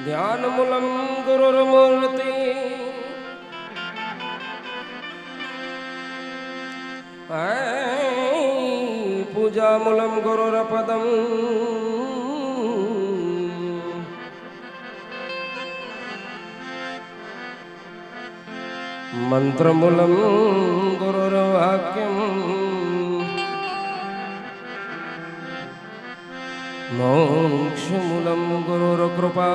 ध्यानमूलं गुरुर्मूर्ति पूजामूलं गुरुरपदम् मंत्रमूलं गुरुर्वाक्यम् मोक्षमूलं गुरुर्कृपा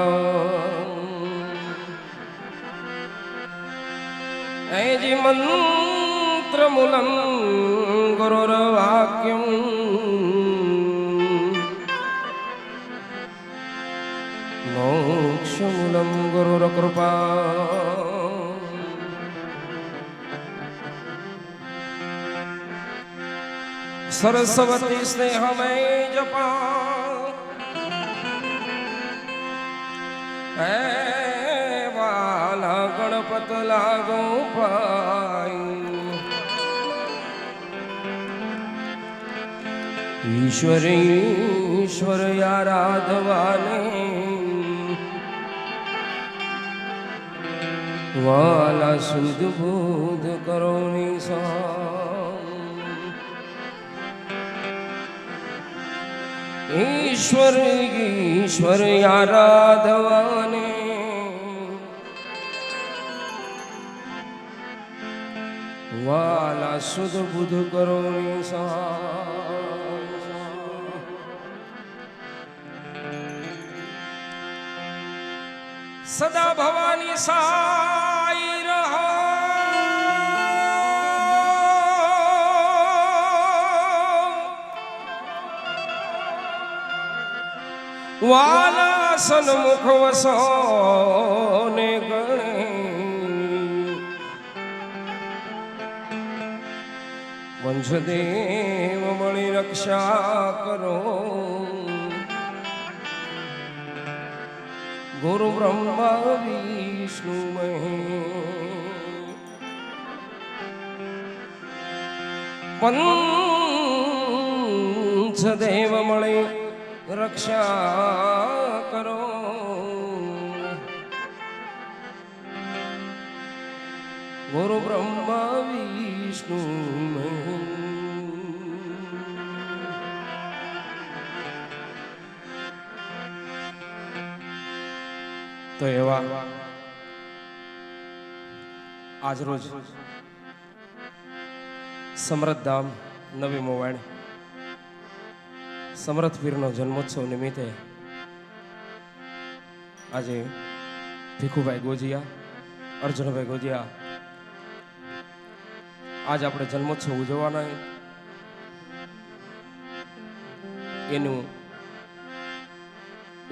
ऐजी मंत्रमूलं गुरुर्वाक्यम् मोक्षमूलं गुरुर्कृपा सरस्वती स्नेहमय जपा वाला गणपत लागो पाई ईश्वर ईश्वर आराधवाने वाला शुद्ध बुद्ध करो निसा ईश्वर ईश्वर आराधवाने वाला शुद्ध बुद्ध करो निसा सदा भवानी साई रहो वाला सन्मुख वसो ने गणे वंशदेव मणि रक्षा करो गुरु ब्रह्मा विष्णु वंशदेव मणि रक्षा करो गुरु ब्रह्मा विष्णु तो एवा आज रोज समृद्ध धाम नवी मोवाण समर्थ वीरનો જન્મોત્સવ નિમિત્તે આજે ભીખુભાઈ ગોજિયા અર્જુનભાઈ ગોજિયા આજ આપણે જન્મોત્સવ ઉજવવાના એનું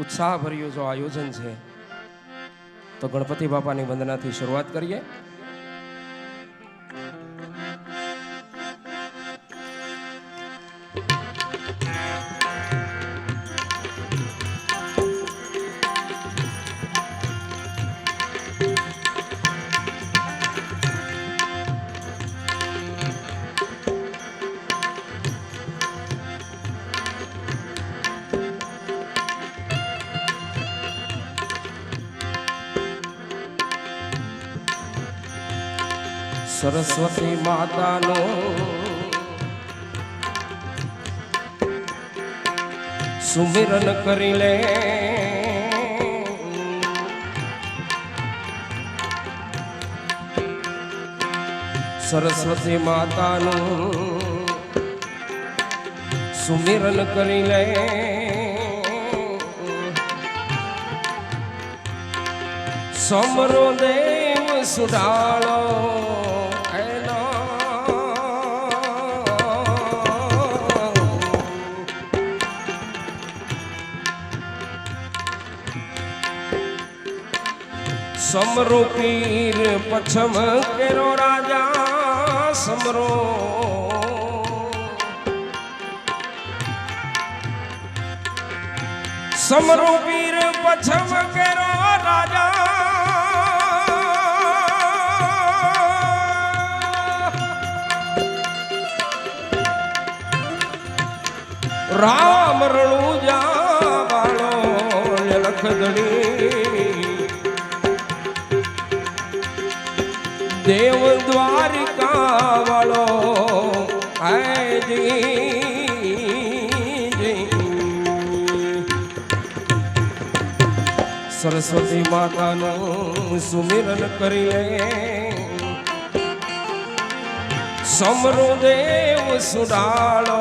ઉત્સાહભર્યું જો આયોજન છે તો ગણપતિ બાપાની વંદનાથી શરૂઆત કરીએ. सरस्वती मातानो सुमिरन करी ले सरस्वती मातानो सुमिरन करी ले समरो देव सुडालो समरो पीर पछम केरो राजा समरो સમરો વીર પછમ કેરો રાજા રામ રણુજા વાળો લખદણી દેવ દ્વારિકા વાળો સરસ્વતી માતાનું સુમિરન કરીએ સમરો દેવ સુડાળો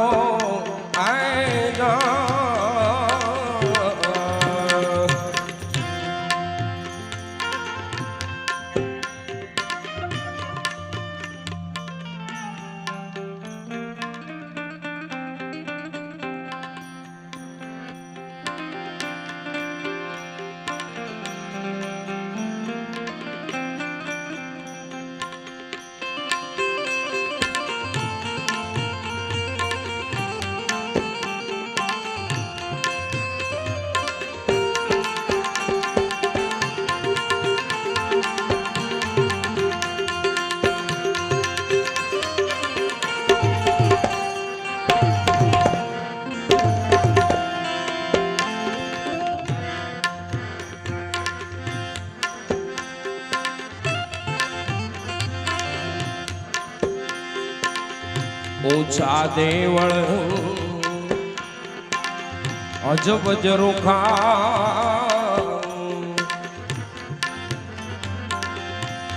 ऊंचा देवल अजब जरूखा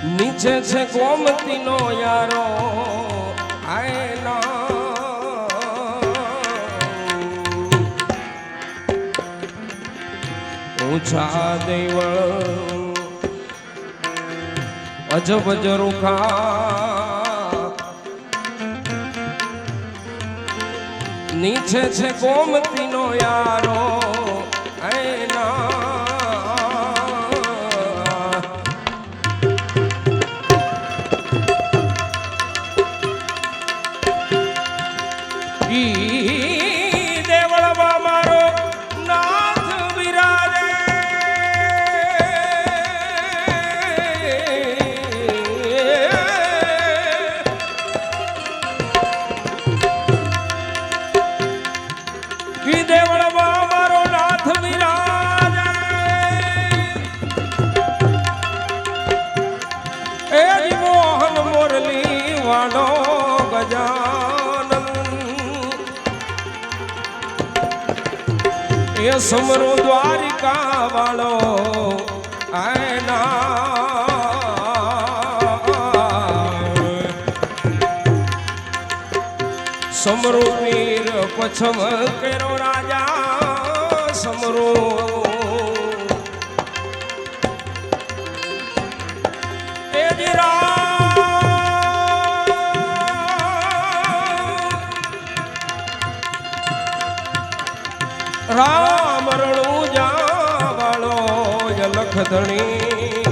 नीचे छे गोमती नो यारो आयना ऊंचा देवल अजब जरूखा નીચે છે ગોમતીનો યારો દેવળમાં મારો નાથ બિરાજે દેવળમાં મારો નાથ બિરાજે એ મોહન મોરલી વાળો ગજાનન એ સમરો દ્વારિકા વાળો સમરો વીર પછમ કેરો રાજા સમરો એ રામ રણુજા વાળો લખધણી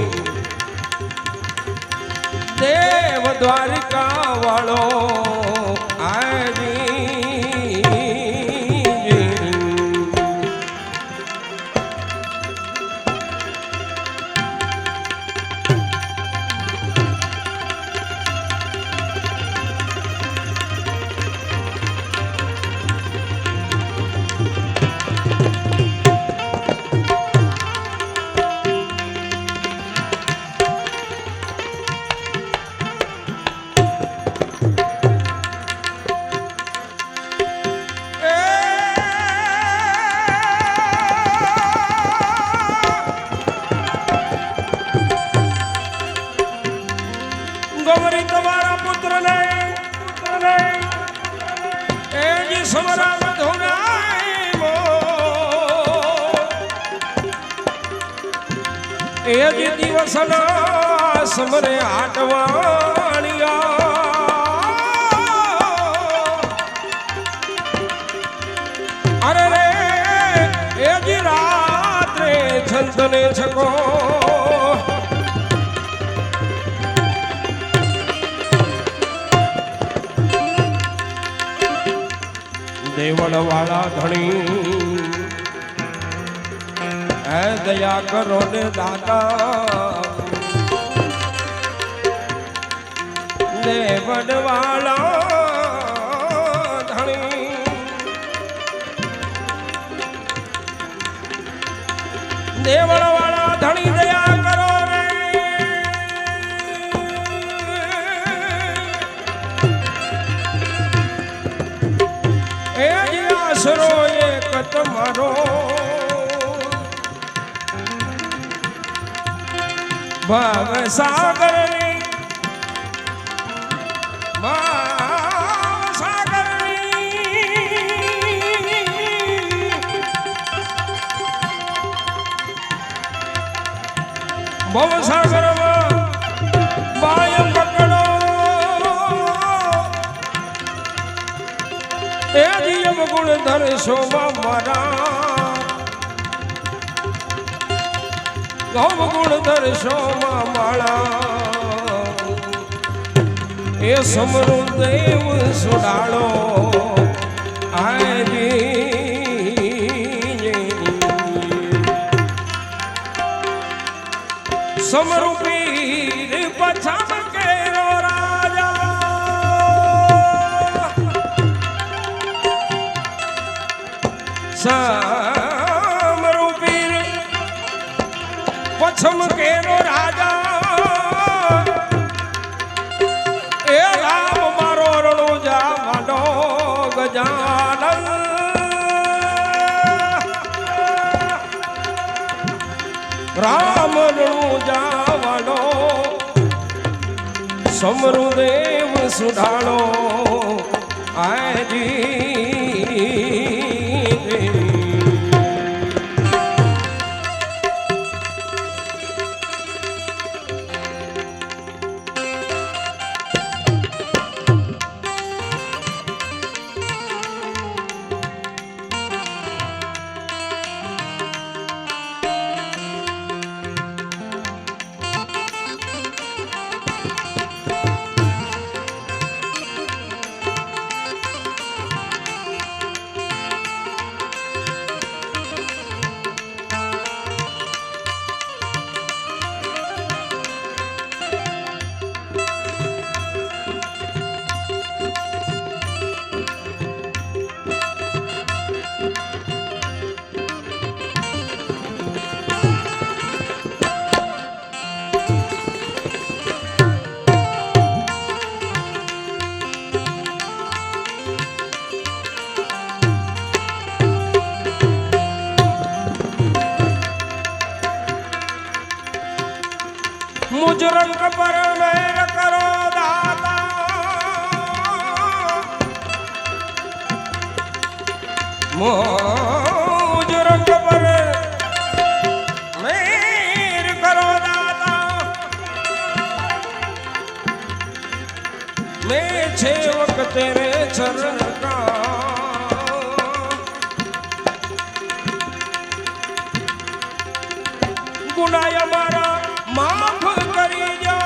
દેવ દ્વારિકા વાળો ગૌરી તમારા પુત્ર નહીં એ જી સમરા મધુરાય એ જી દિવસના સમરે આટવાણિયા અરે રે એ જી રાત્રે છંતને છકો દેવળ વાળા ધણી હે દયા કરો ને દાતા ને વડવાળા ધણી દેવળવાળા ધણી દયા કરો રે એ જ આશરો એક તમારો ભાવ સાગરની ભાવ સાગરની ભવ સાગરમાં બાય પકડો એ જીવ ગુણ ધરશોમાં મારા ગૌ ગુણ દર્શોમાં માળા એ સમરુ દેવ સુડાળો સમરુ પીર પછમ કેરો રાજા સમરુ પીર પછમ કેરો રાજા એ રામ મારો રણુજા વાડો ગજાનન રામ રણુજા વાડો સમરુ દેવ સુઢાળો આજી मुझ रंग पर मेर करो दाता मुझ रंग पर मेर करो दाता मैं छे वक्त तेरे चरण का गुनाया मारा माफ કરી જો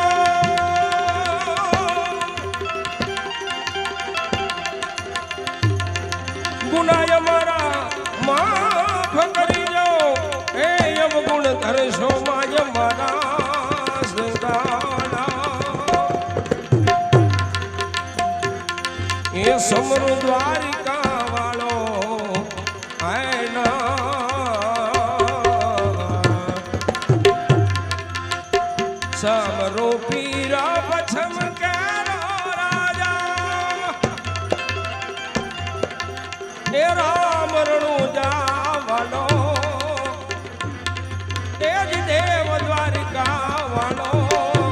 ગુનાય મારા માફ કરી જો એ અવગુણ ધરશો માય મારા સંતાના એ સમરુ દ્વારિકા વાળો આયના સમરો પીરા પછમ કેરો રાજા એ રામ રણુજા વાળો એ જ દેવ દ્વારિકા વાળો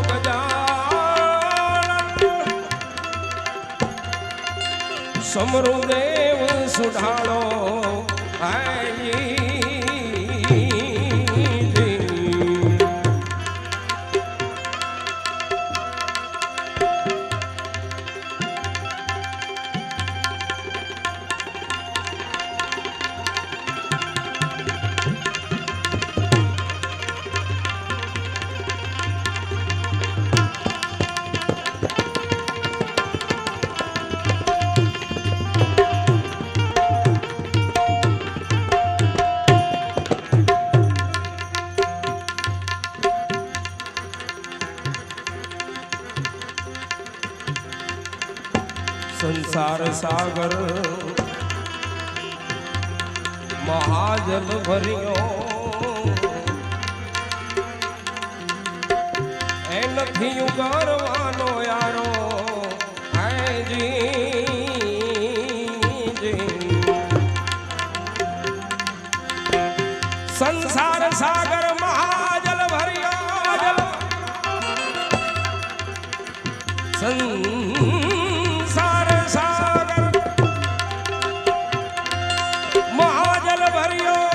ગજાનન સમરો દેવ સુઢાળો આઈ સંસાર સાગર મહાજલ ભર્યો એ નથી ઉગારવાનો યારો સંસાર સાગર મહાજલ ભર્યો સંસાર સાગર મહાજલ ભર્યો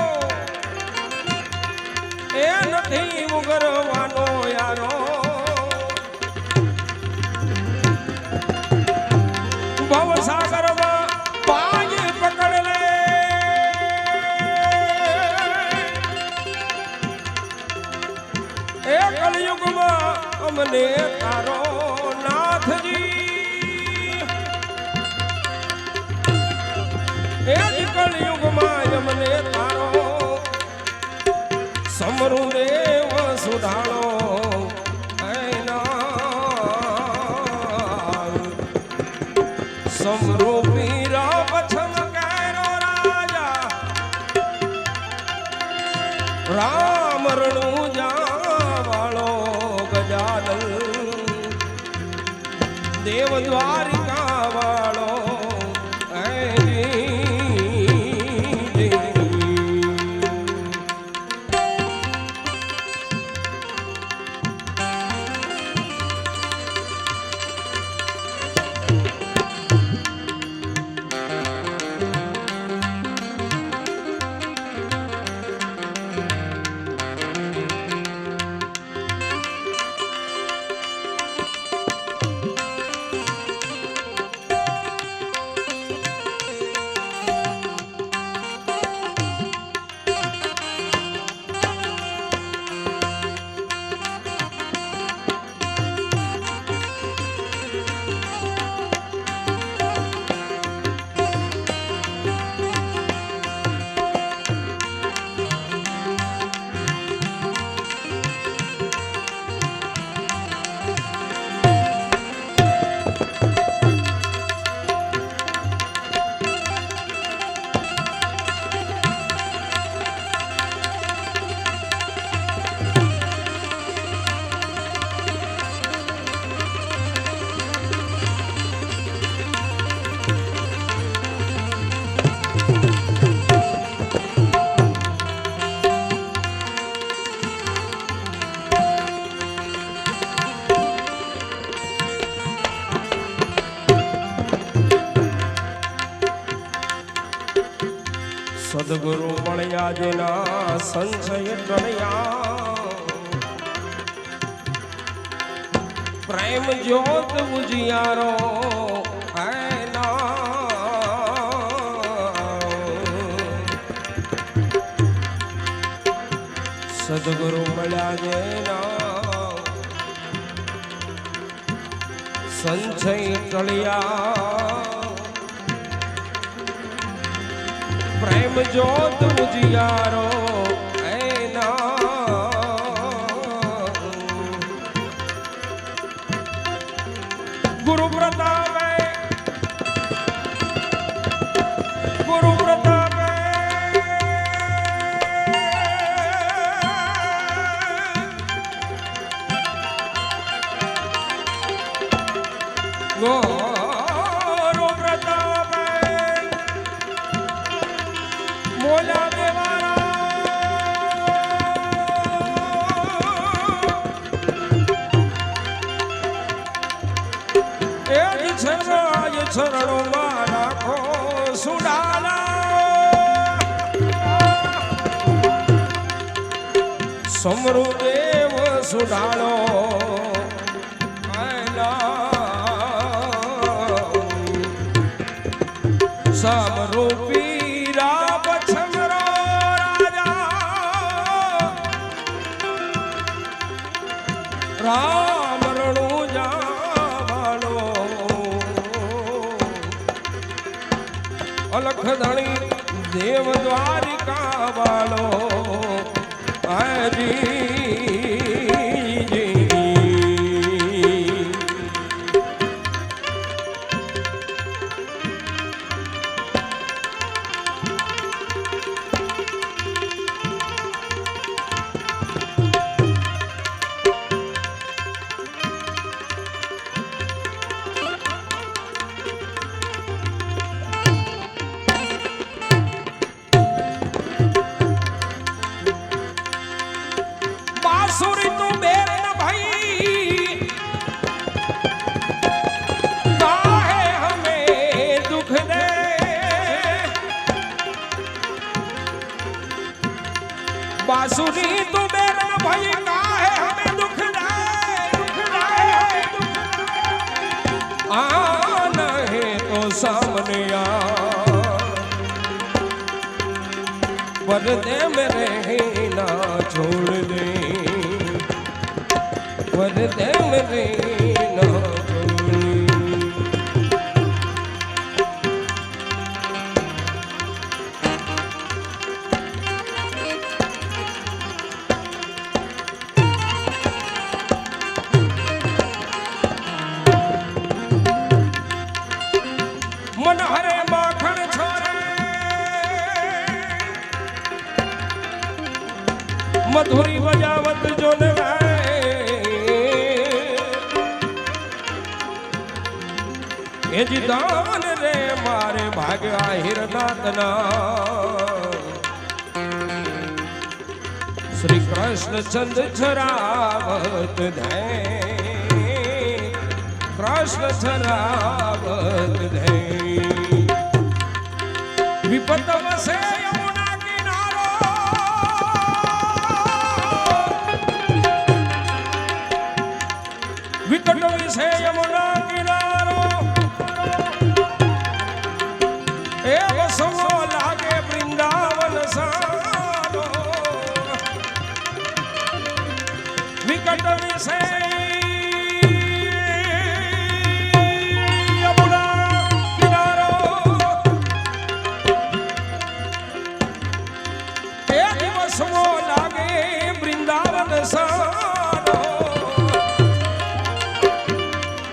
એ નથી ઉગરવાનો યારો ભવસાગરમાં પાજ પકડ લે એ કલયુગમાં અમને તારો નાથજી એ કલયુગમાં અમને તારો સમરુ દેવ સુધાણો સમરુ પીરા પછમ કેરો રાજા રામ રણુ જાવાળો ગજાનન દેવ દ્વારિકા વાળો સદગુરુ મળ્યા જેના સંશય ટળ્યા પ્રેમ જ્યોત ઉજિયારો સદગુરુ મળ્યા જેના સંશય ટળ્યા પ્રેમ જ્યોત ઉજિયારો ગુરુ પ્રતાપે ગુરુ પ્રતાપે ગુરુ પ્રતાપે મોલા ચરણોમાં રાખો સુડાલા સમરુ દેવ સુડાળો સમરુ પીરા પછમરો રાજા રામ રણુ જાવાળો અલખ ધણી દેવ દ્વારિકા વાળો बांसुरी तू बेरन भाई का है हमें दुख आना है तो सामने आ पर्दे में रहे ना छोड़ दे पर्दे में रहे ना छोड़ दे। मन हरे माखन छोरे मधुरी बजावत जो न ये जी दान रे मारे भाग्या हिरनाथना श्री कृष्ण चंद छरावत धै कृष्ण छरावत धै विपत वसे यमुना किनारो विकट विसे यमुना किनारो ए वसवो लागे वृंदावन सारो विकट विसे लागे वृंदावन सारो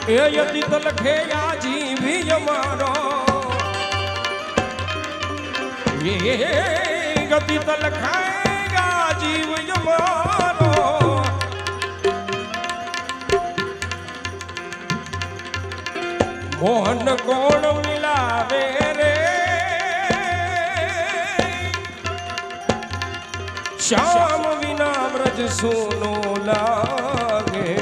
ए यदि तलखे या जीवी यमारो ये गति तलखेगा जीव यमारो मोहन कोण मिलावे रे श्याम विना ब्रज सोनो लागे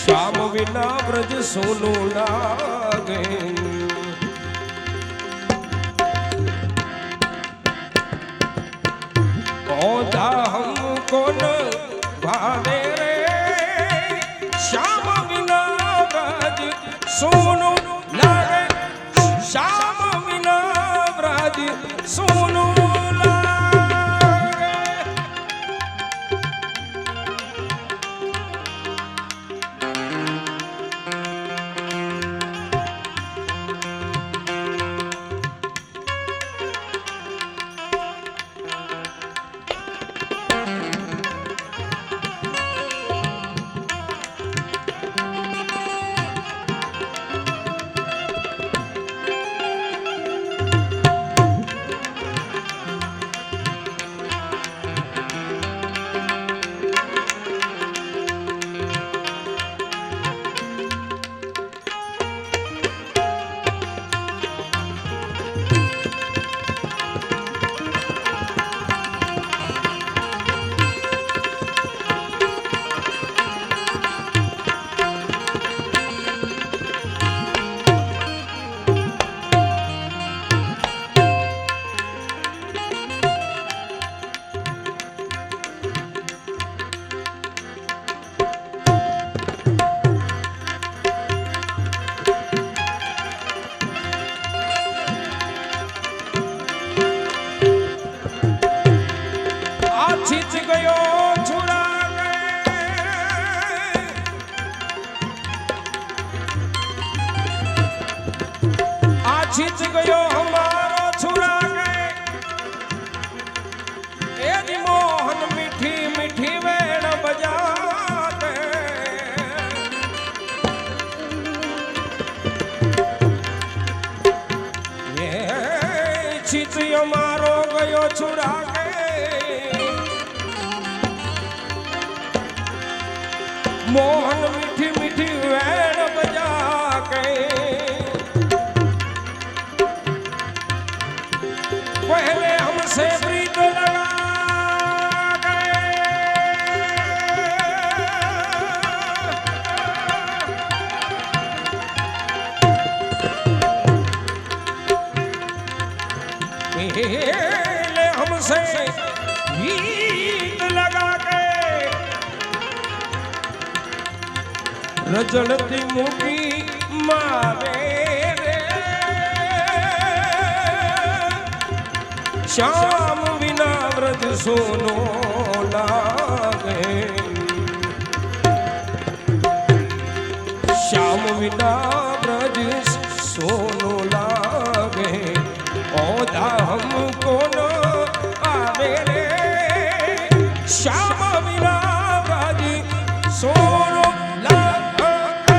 श्याम विना ब्रज सोनो लागे पौधा हमको न भावे रे श्याम विना ब्रज सोनो लागे श्याम विना ब्रज सोनो छिच गयो हमारो छुड़ा गए ए मोहन मीठी मीठी वेण बजाते ये छिच हमारो गयो छुड़ा गए मोहन मीठी मीठी वेण बजा के पहले हमसे प्रीत लगा गए हमसे गीत लगा के रजड़ती मुखी मारे रे श्याम बिना व्रज सोनो लागे श्याम बिना व्रज सोनो लागे औधा हमको न आवे रे श्याम बिना व्रज सोनो लागे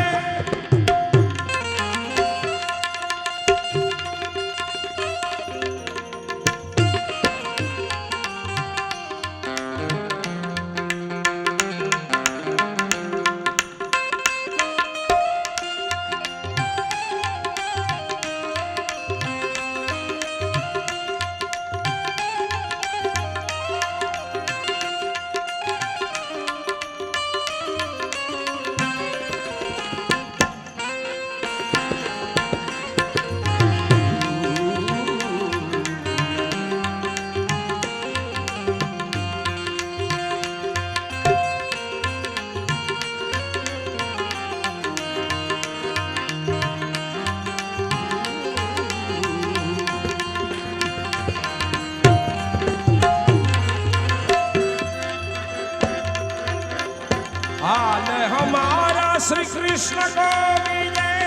हाल हमारा श्री कृष्ण को विजय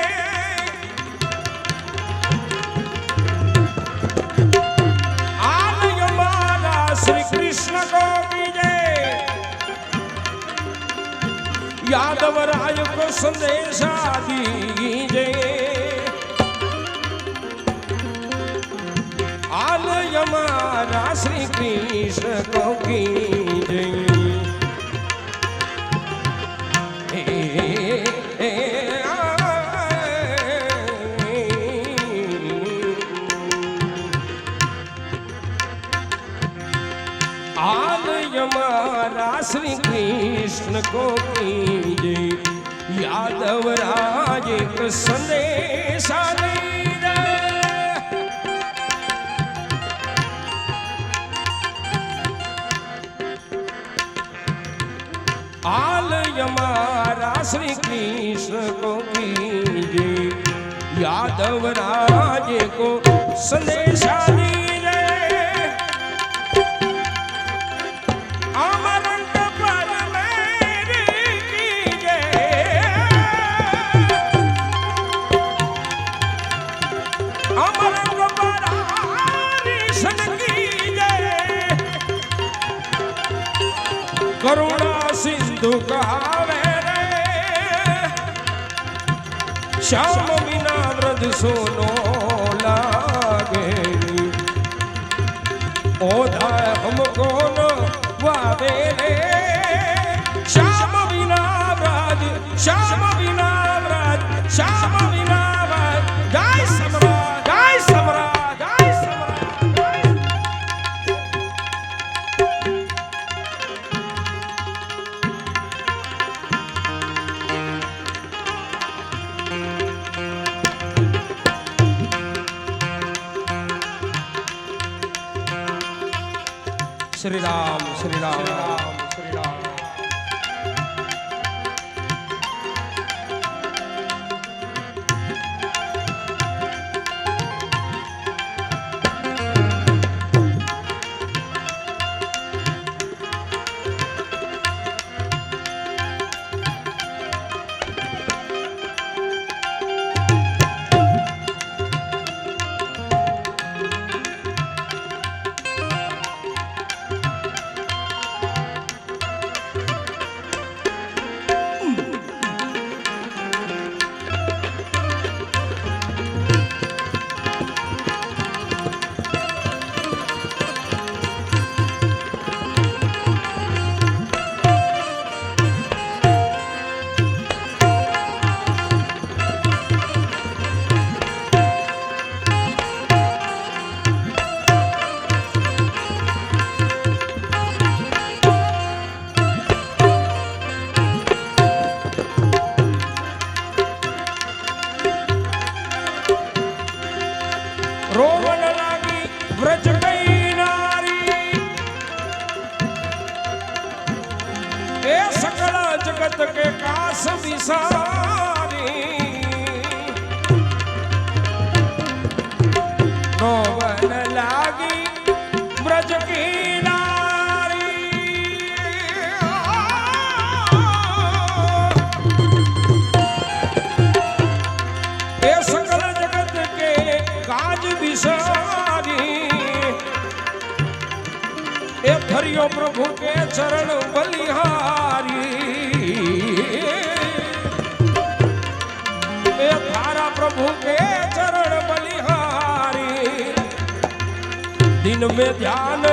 हाल हमारा श्री कृष्ण को विजय यादव राय को संदेशा दीजिए हाल हमारा श्री कृष्ण को कीजिए हमारा श्री कृष्ण को कीजिए यादव राज को संदेशा दीजिए हाल हमारा श्री कृष्ण को कीजिए यादव राज को संदेशा दीजिए अमरंग पर मेरी कीजिए अमरंग पर आरिशन कीजिए करुणा सिंधु कहावे रे श्याम बिना व्रज सोनो लागे ओधा हमको न वावे रे श्याम बिना व्रज श्याम बिना व्रज श्याम बिना व्रज जय सम्राट जय सम्राट जय सम्राट श्री राम श्री राम श्री राम विसारी ए थरियो प्रभु के चरण बलिहारी ए थारा प्रभु के चरण बलिहारी दिन में ध्यान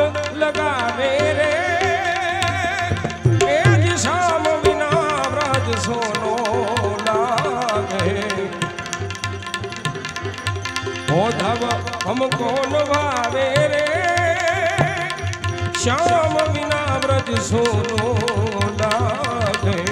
लगावे रे ए शाम बिना व्रज सोनो लागे ओ धव हमको नभावे रे श्याम बिना व्रज सोनो लागे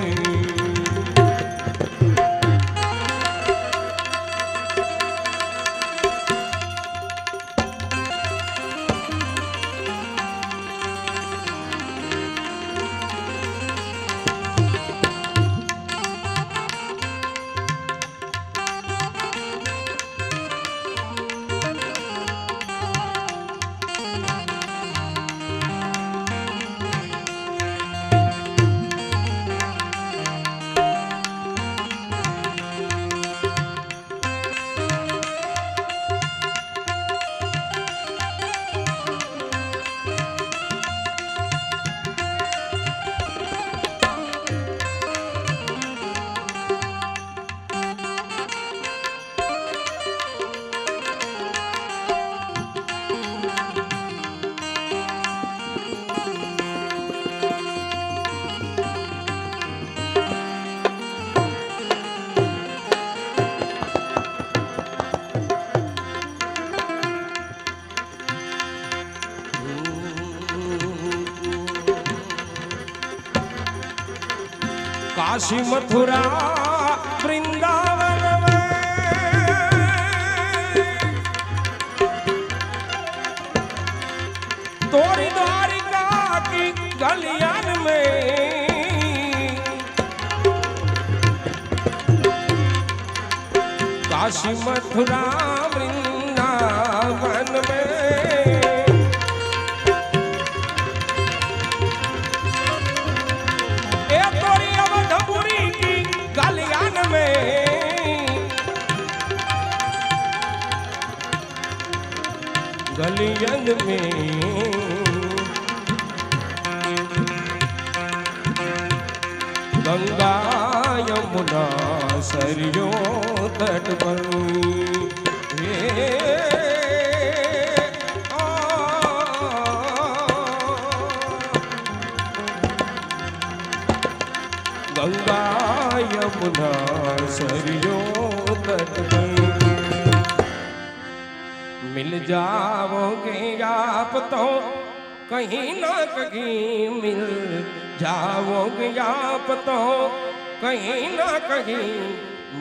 काशी मथुरा वृंदावन में तोरी द्वारिका की गलियान में काशी मथुरा वृंदावन में गलियान में गलियन में गंगा यमुना सरयू तट पर गंगा यमुना सरयू तट पर मिल जाओगे आप तो कहीं ना कहीं मिल जाओगे आप तो कहीं ना कहीं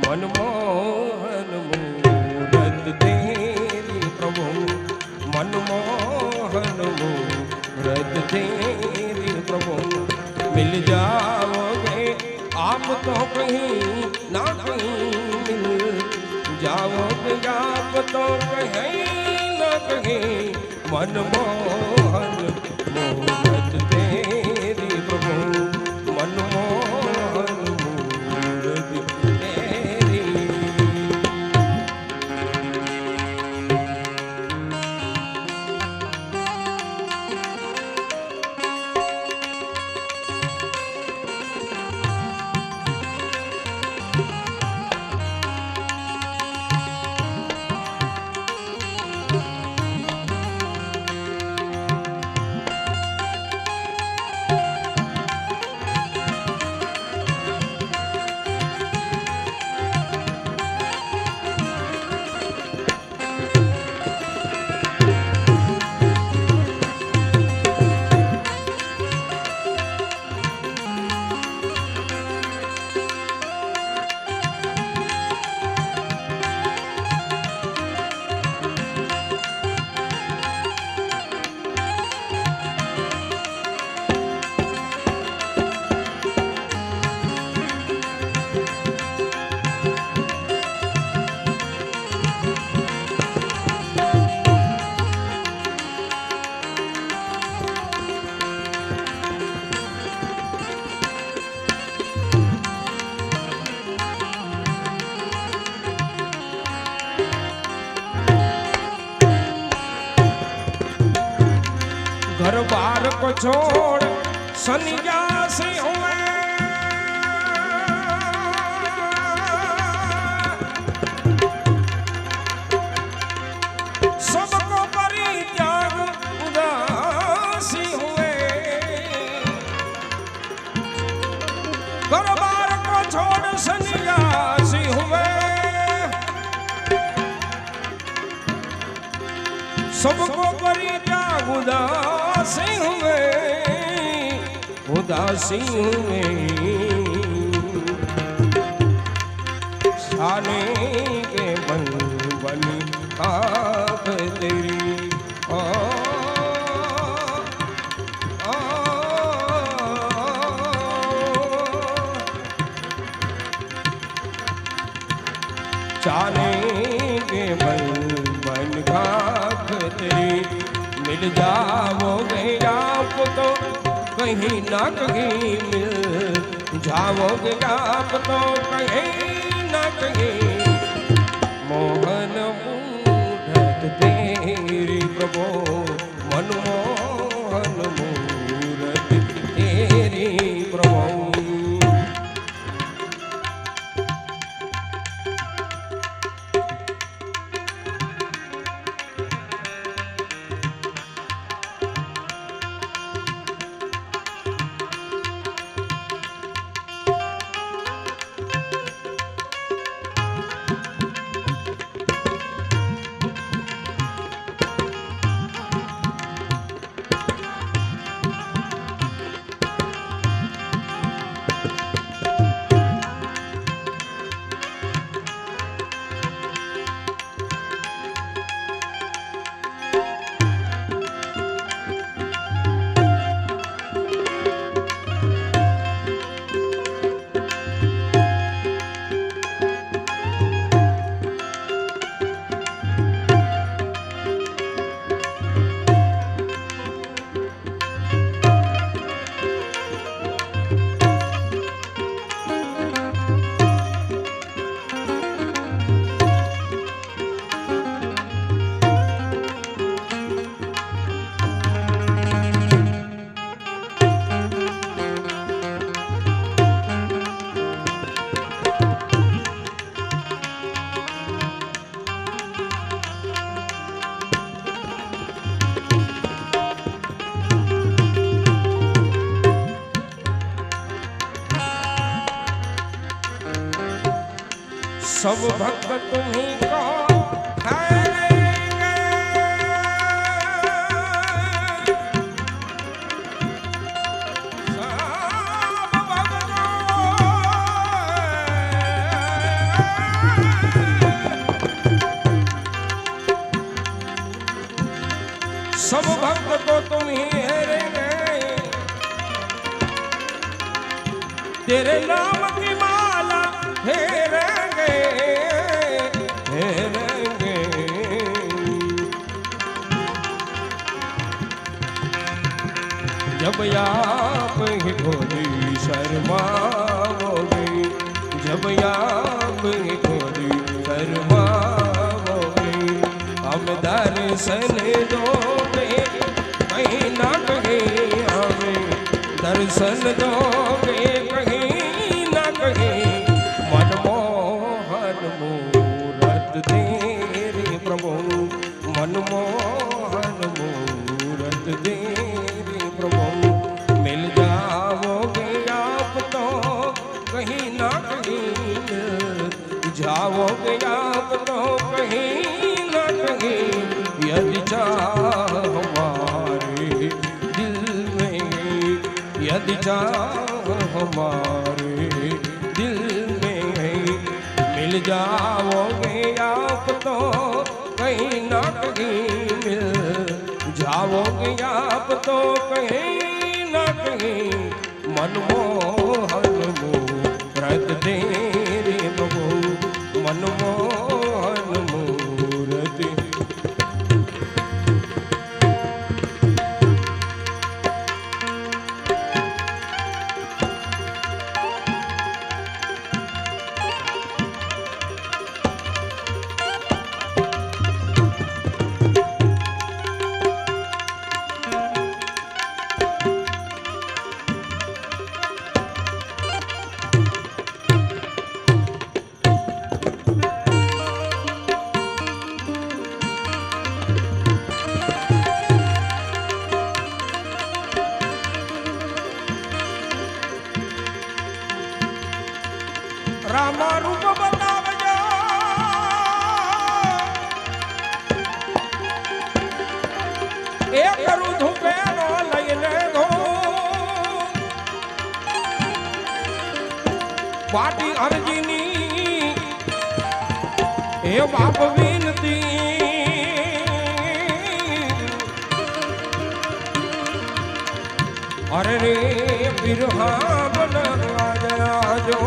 मनमोहन मूरत तेरी प्रभु मनमोहन मूरत तेरी प्रभु मिल जाओगे आप तो कहीं ना कहीं मिल जाओगे आप तो कहीं ना कहीं मनमोहन मूरत तेरी प्रभु मनमोहन मूरत तेरी। घर बार को छोड़ सन्यासी हुए, सबको परित्याग उदासी हुए। घर बार को छोड़ सन्यासी हुए, सबको परित्याग उदासी हुए, उदासी हुए। छाने के बन बनी आँख तेरी छाने के बन बन खाक तेरी। मिल जाओगे आप तो कहीं ना कहीं, मिल जाओगे आप तो कहीं ना कहीं। मोहन मूरत तेरी प्रभु, मनमोहन मूरत तेरी प्रभु। सब भक्त तुम्हीं को ठहरेंगे, सब भक्त सब भक्त को तुम ही हेरेंगे। तेरे नाम की माला हेरेंगे हेरेंगे। जब आप ही खोजी शर्माओगे, जब आप ही खोजी शर्माओगे, हम दर्शन दोगे कहीं ना कहीं, हमें दर्शन दोगे कहीं ना कहीं। मनमोहन मूरत तेरी प्रभु, मनमोहन मूरत तेरी प्रभु। मिल जाओगे आप तो कहीं ना कहीं, मिल जाओगे आप तो कहीं ना कहीं। यदि चाह हमारे दिल में, यदि चाह हमारे दिल में, मिल जाओगे आप तो कहीं ना कहीं, मिल जाओगे आप तो कहीं ना कहीं। मनमोहन मूरत तेरी प्रभु, मनमोहन मूरत। માટી અરજીની એ બાપ વિનતી અરે રે બિરહા બનવા જાજો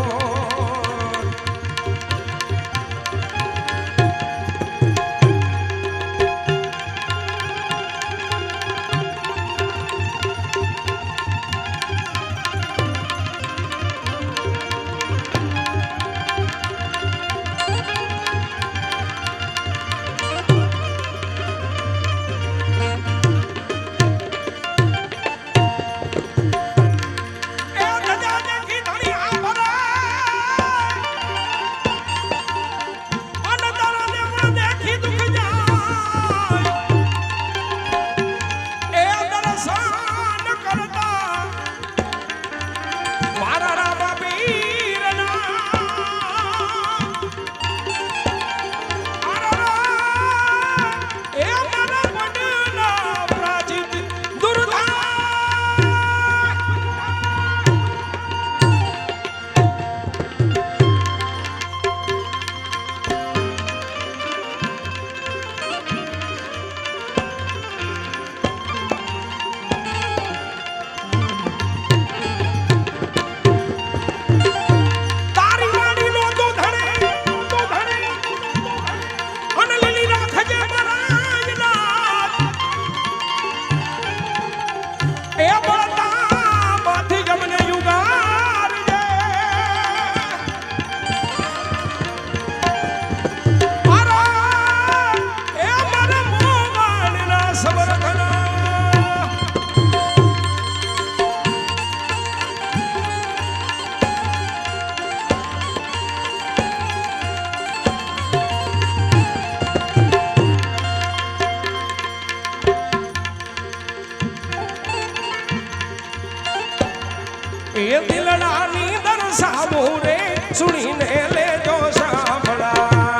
એ દિલડાની દરસાવો રે સુણીને લેજો સાંભળા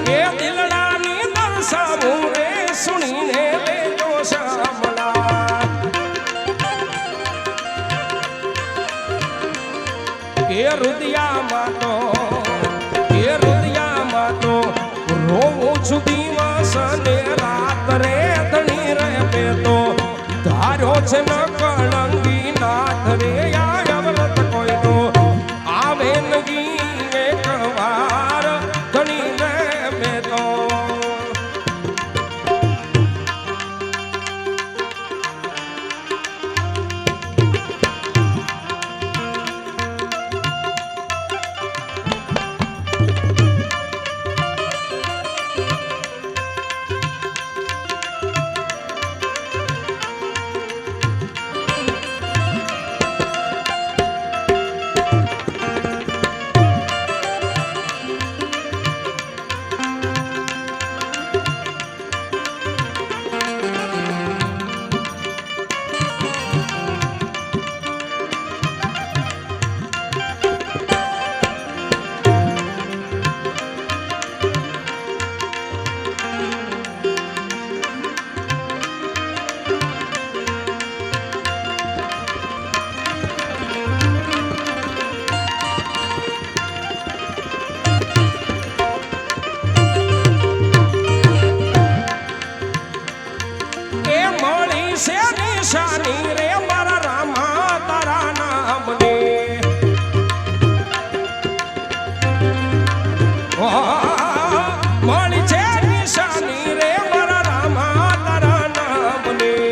એ દિલડાની દરસાવો રે સુણીને લેજો સાંભળા એ રુદિયામાં તો રોવું છું દિવસ ને રાત રે ધણી રે બે તો ધાર્યો છે ન કળંગી નાથ રે વ્રત કોઈનો આવે નગી એક વાર ધણી રે બે તો નિશાની રે મારા રામા તારા નામની મળી છે નિશાની રે મારા રામા તારા નામની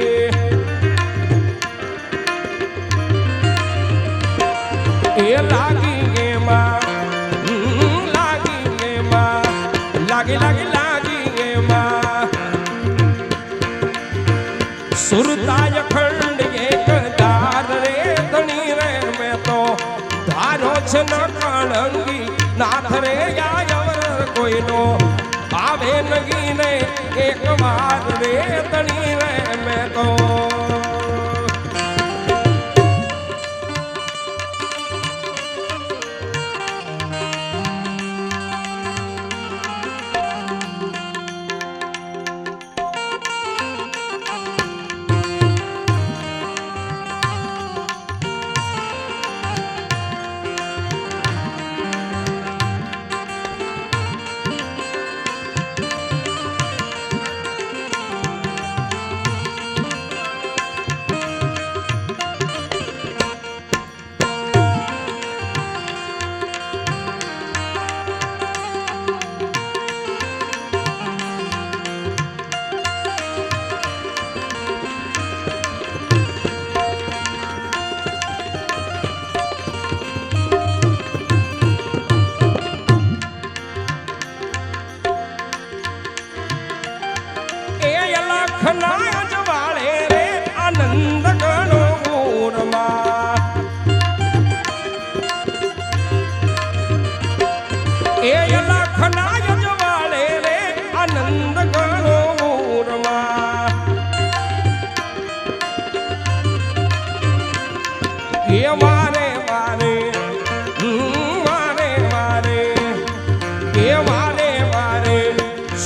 એ લાગી એમાં લાગી એમાં સુરતાય ખંડ એક દાર રે ધણી રે મેં તો ધારો છે ન કળંગી નાથ રે યાયવર કોઈનો આવે નગી ને એક વાર રે ધણી રે મેં તો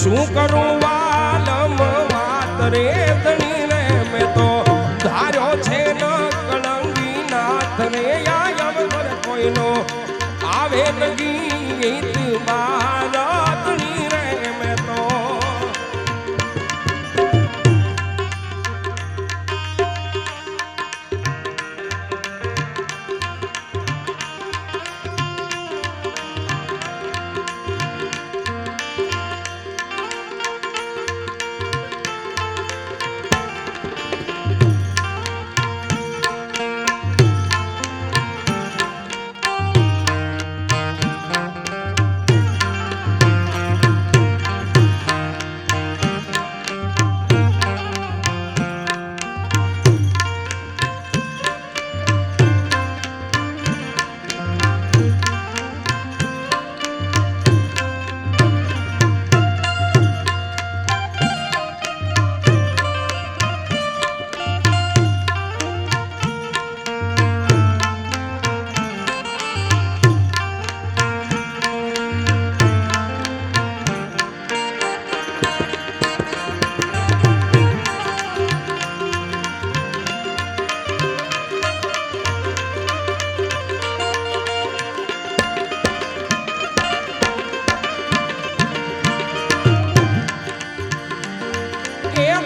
શું કરું વાલમ વાત રે ધણી રે મેં તો ધાર્યો છે ન કળંગી નાથ રે યાયમ કોઈનો આવે નગી ગીત મારા ધણી રે મેં તો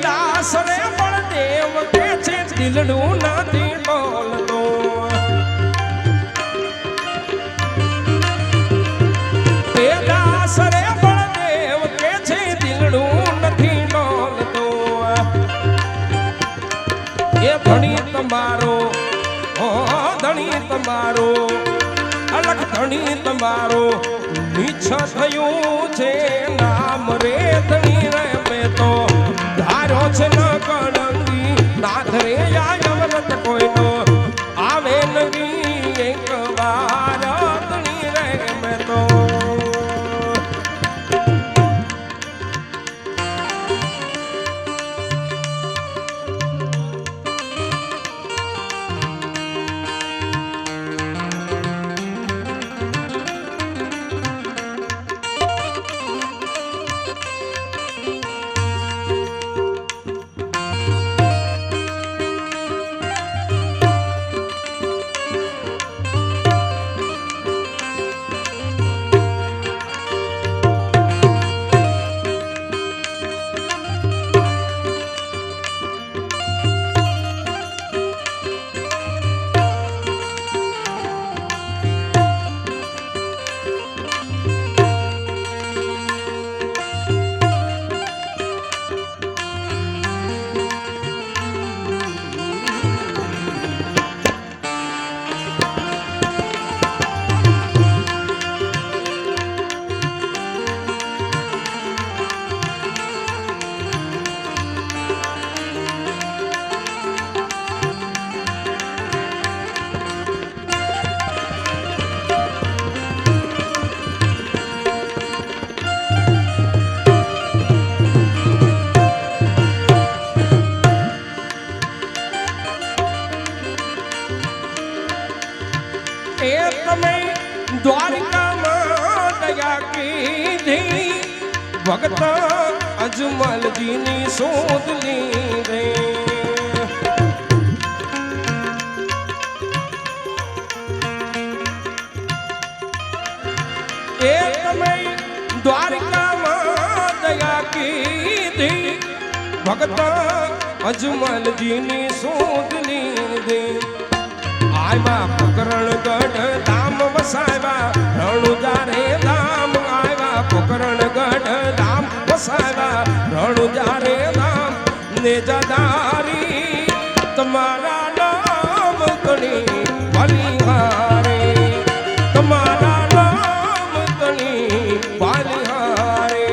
દાસરે બળદેવ કે છે દિલડું નથી બોલતો એ દાસરે બળદેવ કે છે દિલડું નથી બોલતો એ ધણી તમારો ઓ ધણી તમારો અલગ ધણી તમારો નીછ થયું છે નામ રે ધણી રે મેં તો ધારો છે ન કળંગી નાથ રે યાયમ કોઈનો આવે નગી એક વાર ધણી રે મેં તો તમે દ્વારકામાં દયા કીધી ભગત અજમલજીની શોધ લીધે એ તમે દ્વારકામાં દયા કીધી ભગત અજમલજીની શોધ લીધી આવ્યા પોકરણગઢ ધામ વસાવ્યા રણુજા રે ધામ આવ્યા પોકરણગઢ ધામ વસાવ્યા રણુજા રે ધામ ને જદારી તમારા નામ ગણી બલિહારે તમારા નામ ગણી બલિહારે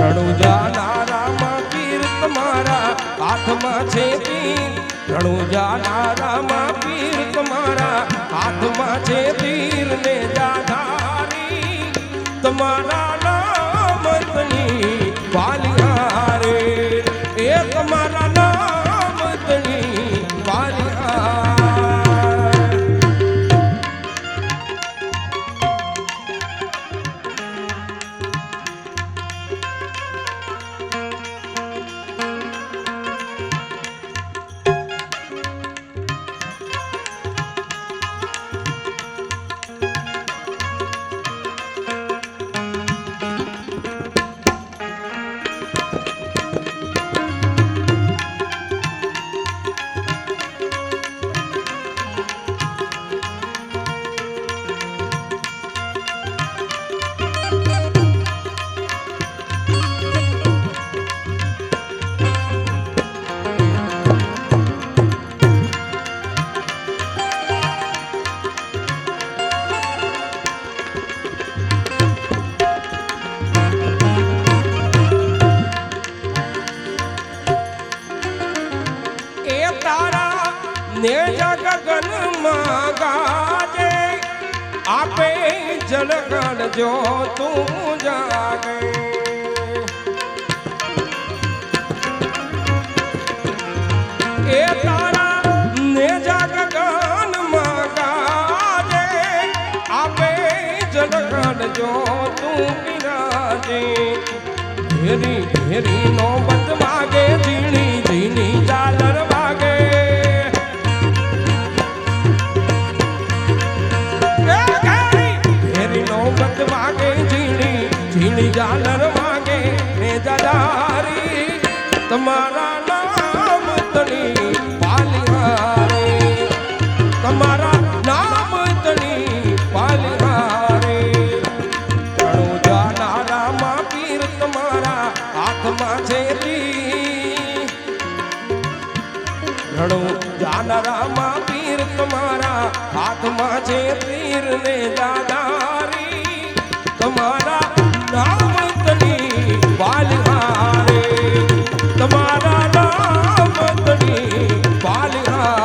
રણુજા નારામાં પીર તમારા હાથમાં છે પીર રણુજા નારામાં પીર તમારા હાથમાં છે પીર ને જાધારી તમારા નામ તણી બાલિહારે એ તમારા નામ તણી બાલિહાર જળકણજો તું જાગે એ તારા ને જાગ ગાનમાં ગાજે આપે જળકણજો તું બિરાજે ઘેરી ઘેરી નો બંધ વાગે ઝીણી ઝીણી ઝાલર વાગે ઘેરી નો બંધ વાગે ઝીણી ઝીણી ઝાલર વાગે ને જાદારી તમારા નામ તણી પાલિહારે તમારા નામ તણી પાલિહારે ઘણું જાનારામાં પીર તમારા હાથમાં છે ઘણું જાનારામાં પીર તમારા હાથમાં છે પીર ને દાદારી તમારા નામ તણી પાલિહારે તમારા નામ તણી પાલિહાર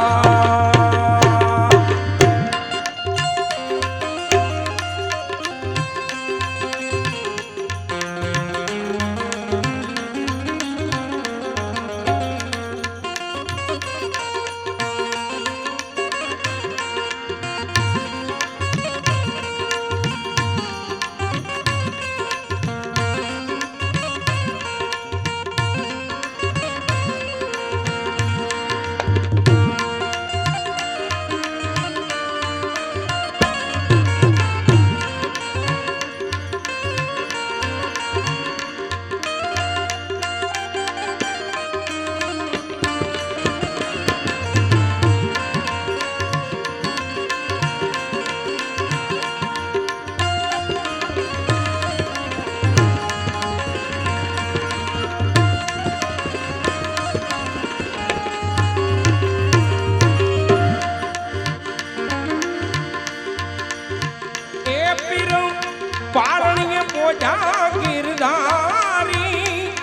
પારણીય પોજા ગિરધારી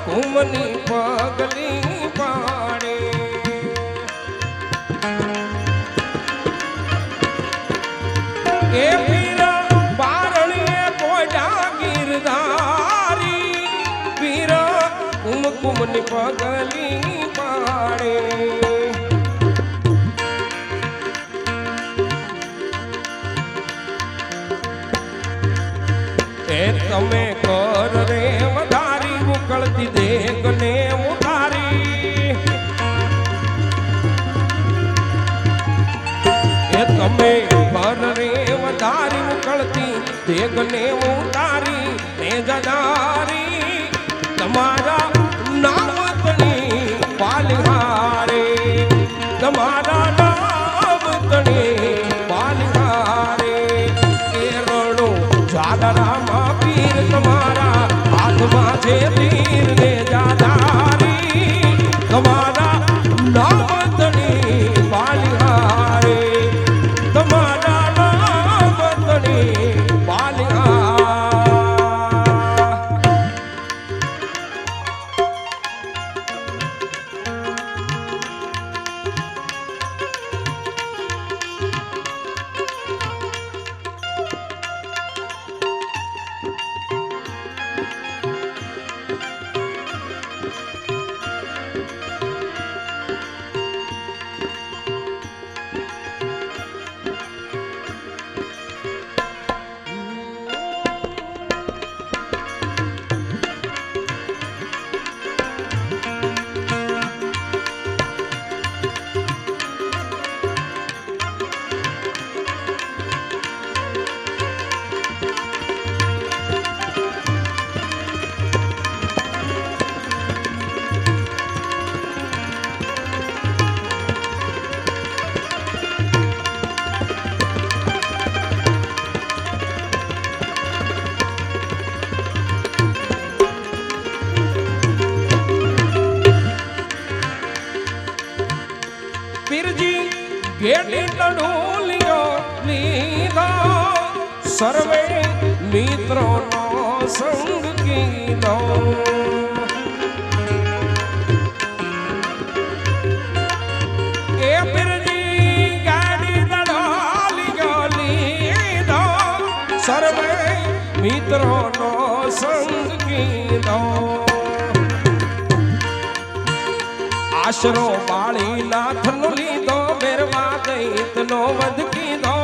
કુમની પગલી પાડે એ પીર પારણીય પોજા ગિરધારી પીર કુમની પગલી પાડે તમે કર રે વધારી ઉકળતી દેગ ને ઉતારી એ તમે કર રે વધારી ઉકળતી દેગ ને ઉતારી ને જનારી તમારા નામ તણી પાલિહારે તમારા નામ તણી પાલિહારે એ રણો જાદરામાં પીર તમારા હાથમાં છે પીર ને જાદારી તમારા નામ તણી પાલિહારે તમારા નામ તણી પાલિહાર કેટલી તડોલીઓ લીધા સર્વે મિત્રોનો સંગ કીધો એ પીરજી ગાડી તડોલીઓ લીધો સર્વે મિત્રોનો સંગ કીધો આશરો બાળી નાથનો લીધો બેરવા દૈતનો વધ કીધો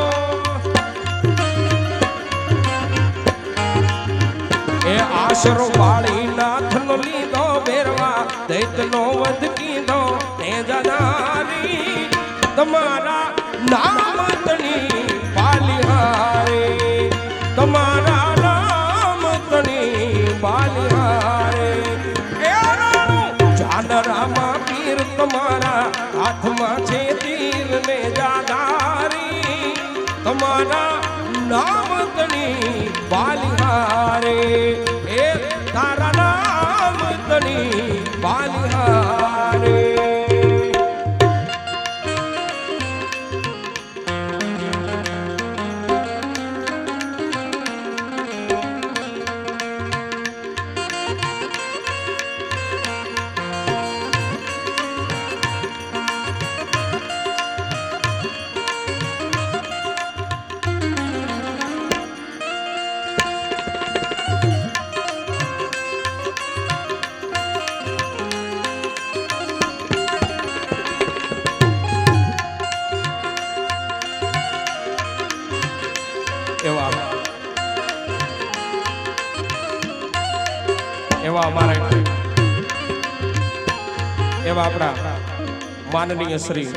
એ આશરો બાળી નાથનો લીધો બેરવા દૈતનો વધ કીધો તે જનારી તમારા નામ તણી બાલિહારે તમારા નામ તણી બાલિહારે એ જાનરામાં પીર તમારા હાથમાં છે તીર ને જાદારી તમારા નામ તણી બાલિહારે એ તારા નામ તણી બાલિહારે એવા અમારા એવા આપણા માનનીય શ્રી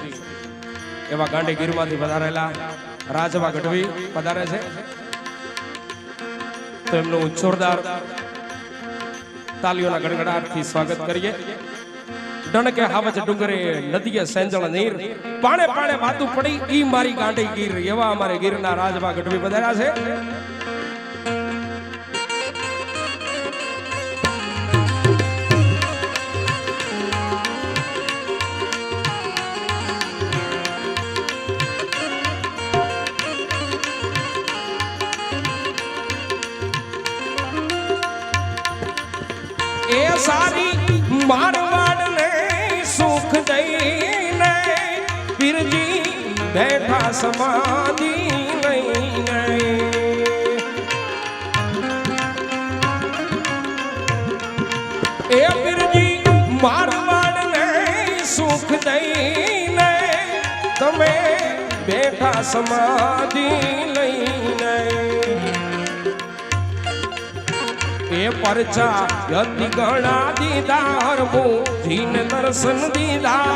એવા ગાંડી ગીરમાંથી પધારેલા રાજવા ગઢવી પધારે છે તો એમનું જોરદાર તાલીઓના ગડગડાટથી સ્વાગત કરીએ ડણકે હાવજ ડુંગરે નદીએ સેંજળ નીર પાણે પાણે વાતું પડી ઈ મારી ગાંડી ગીર એવા અમારે ગીરના રાજવા ગઢવી પધાર્યા છે એ સારી મારવાડ ને સુખ દઈને પીરજી બેઠા સમાધિ લઈને એ પીરજી મારવાડ ને સુખ દઈને તમે બેઠા સમાધિ લઈને એ પરચા યતિ ગણા દીધા હરમું જીન દર્શન દીધા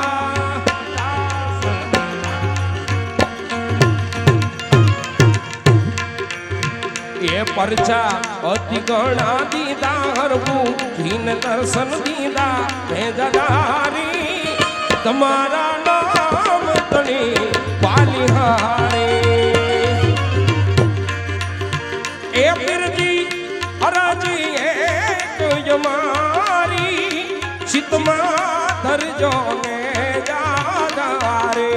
એ પરચા અતિ ગણા દીધા હરમું જીન દર્શન દીધા હે જનારી તમારા નામ તણી બાલિહારે એ પીરજી હરાજી મારી ચિતમાં ધરજો ને જાદારે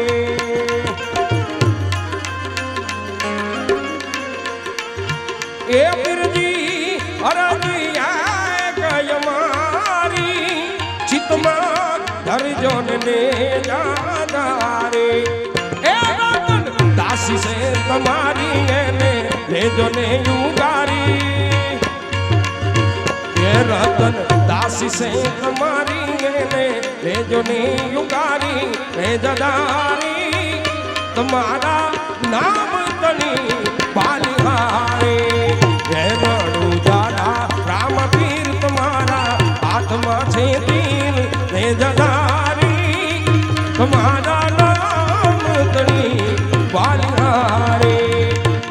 એ પીરજી હરાજી ગય મારી ચિતમાં ધરજો ને જાદારે એ રતન દાસી છે તમારી એને લેજો ને યુગારી રતન દાસી સે તમારી એને લેજો ને યુગારી રે જદારી તમારા નામ તણી બાલિહારે હે રણુ જાડા રામ પીર તમારા હાથમાં છે તીર રે જદારી તમારા નામ તણી બાલિહારે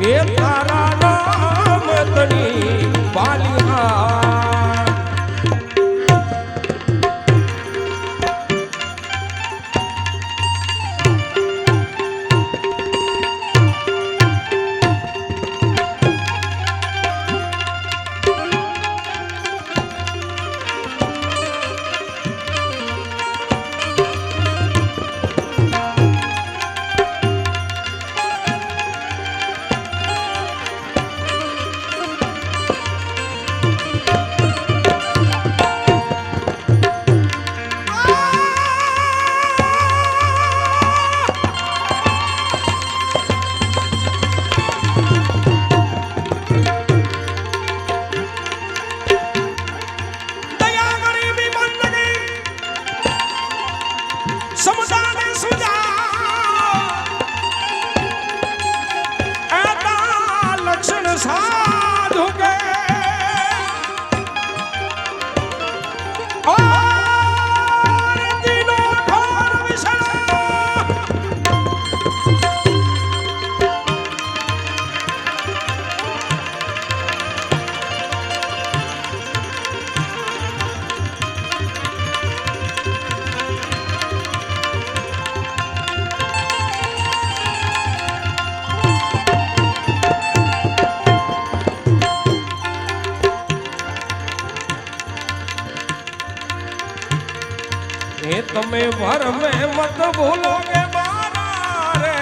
એ તારા નામ તણી બાલિહારે સાધુ કે આરતીનો ઠોર વિસળ તમે ભર में मत भूलोगे मारा रे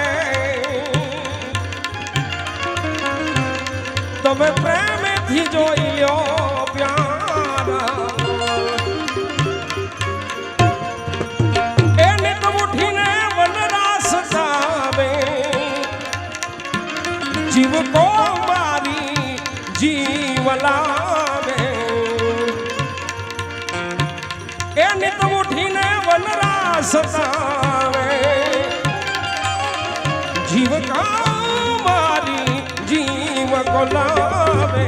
તમે પ્રેમથી જોઈ લ્યો પ્યારા એ નિત ઉઠીને વનરાસ સાવે જીવ કો મારી જીવ લાવે એ નિત ઉઠીને વનરાસ સાવે જીવ કા મારી જીવ કો લાવે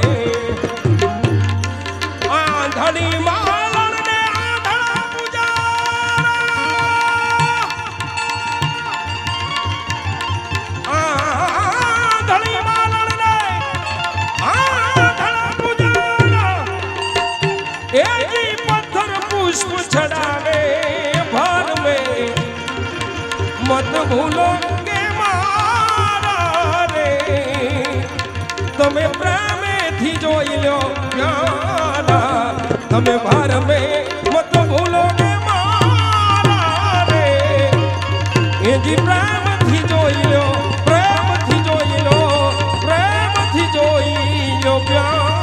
આંધળી માલણ ને આંધળા પૂજારા આંધળી માલણ ને આંધળા પૂજારા એ જી પથ્થર પુષ્પ ચડાવે भर में मत भूलोगे मारा रे તમે પ્રેમથી જોઈ લો પ્યારા તમે ભર में मत भूलोगे मारा रे એ જી પ્રેમથી જોઈ લો પ્રેમથી જોઈ લો પ્રેમથી જોઈ લો પ્યારા